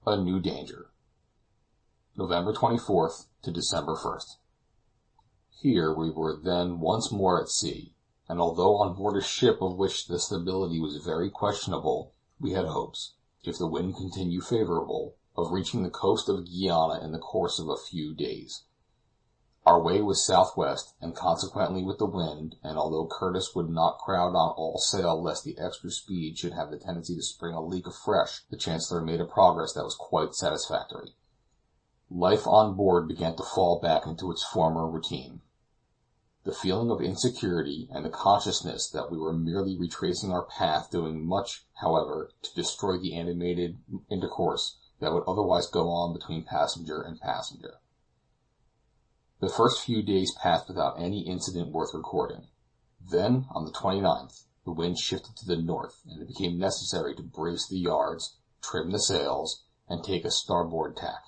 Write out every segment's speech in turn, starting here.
A new danger. November 24th to December 1st. Here we were then once more at sea, and although on board a ship of which the stability was very questionable, we had hopes, if the wind continued favorable, of reaching the coast of Guiana in the course of a few days. Our way was southwest, and consequently with the wind, and although Curtis would not crowd on all sail lest the extra speed should have the tendency to spring a leak afresh, the Chancellor made a progress that was quite satisfactory. Life on board began to fall back into its former routine. The feeling of insecurity and the consciousness that we were merely retracing our path doing much, however, to destroy the animated intercourse that would otherwise go on between passenger and passenger. The first few days passed without any incident worth recording. Then, on the 29th, the wind shifted to the north, and it became necessary to brace the yards, trim the sails, and take a starboard tack.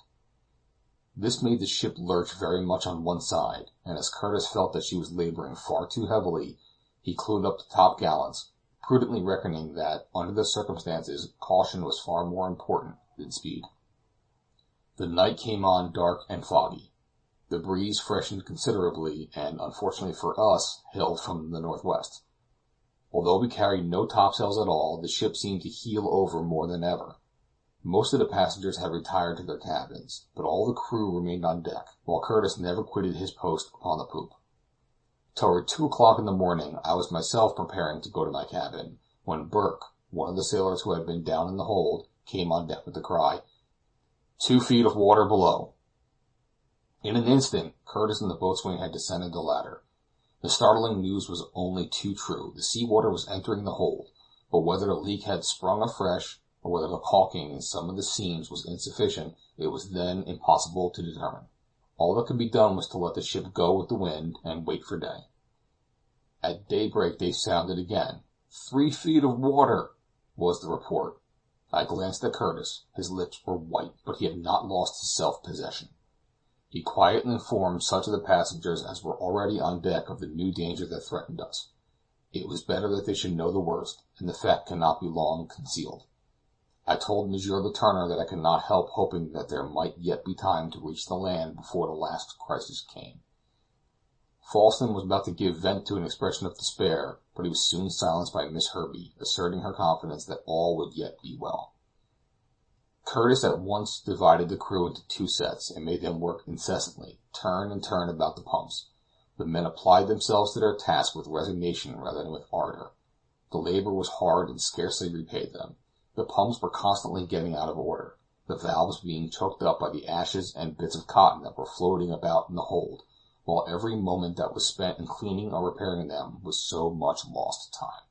This made the ship lurch very much on one side, and as Curtis felt that she was laboring far too heavily, he clewed up the topgallants, prudently reckoning that, under the circumstances, caution was far more important than speed. The night came on dark and foggy. The breeze freshened considerably, and, unfortunately for us, hailed from the northwest. Although we carried no topsails at all, the ship seemed to heel over more than ever. Most of the passengers had retired to their cabins, but all the crew remained on deck, while Curtis never quitted his post upon the poop. Toward 2 o'clock in the morning I was myself preparing to go to my cabin, when Burke, one of the sailors who had been down in the hold, came on deck with the cry, "2 feet of water below." In an instant, Curtis and the boatswain had descended the ladder. The startling news was only too true. The sea water was entering the hold, but whether the leak had sprung afresh, or whether the caulking in some of the seams was insufficient, it was then impossible to determine. All that could be done was to let the ship go with the wind, and wait for day. At daybreak they sounded again. 3 feet of water, was the report. I glanced at Curtis. His lips were white, but he had not lost his self-possession. He quietly informed such of the passengers as were already on deck of the new danger that threatened us. It was better that they should know the worst, and the fact cannot be long concealed. I told Monsieur Letourneur that I could not help hoping that there might yet be time to reach the land before the last crisis came. Falsten was about to give vent to an expression of despair, but he was soon silenced by Miss Herbey, asserting her confidence that all would yet be well. Curtis at once divided the crew into 2 sets, and made them work incessantly, turn and turn about the pumps. The men applied themselves to their task with resignation rather than with ardor. The labor was hard and scarcely repaid them. The pumps were constantly getting out of order, the valves being choked up by the ashes and bits of cotton that were floating about in the hold, while every moment that was spent in cleaning or repairing them was so much lost time.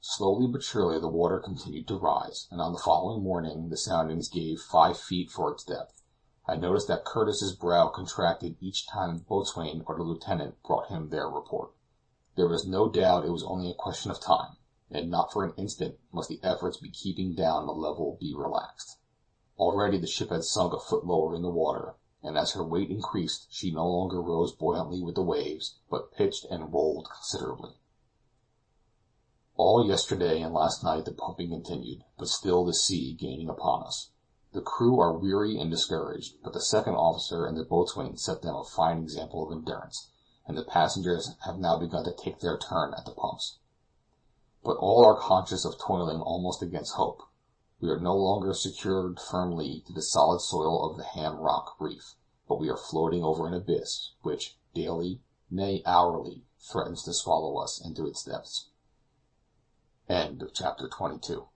Slowly but surely the water continued to rise, and on the following morning the soundings gave 5 feet for its depth. I noticed that Curtis's brow contracted each time the boatswain or the lieutenant brought him their report. There was no doubt it was only a question of time, and not for an instant must the efforts be keeping down the level be relaxed. Already the ship had sunk a foot lower in the water, and as her weight increased she no longer rose buoyantly with the waves, but pitched and rolled considerably. All yesterday and last night the pumping continued, but still the sea gaining upon us. The crew are weary and discouraged, but the second officer and the boatswain set them a fine example of endurance, and the passengers have now begun to take their turn at the pumps. But all are conscious of toiling almost against hope. We are no longer secured firmly to the solid soil of the Ham Rock reef, but we are floating over an abyss, which, daily, nay hourly, threatens to swallow us into its depths. End of chapter 22.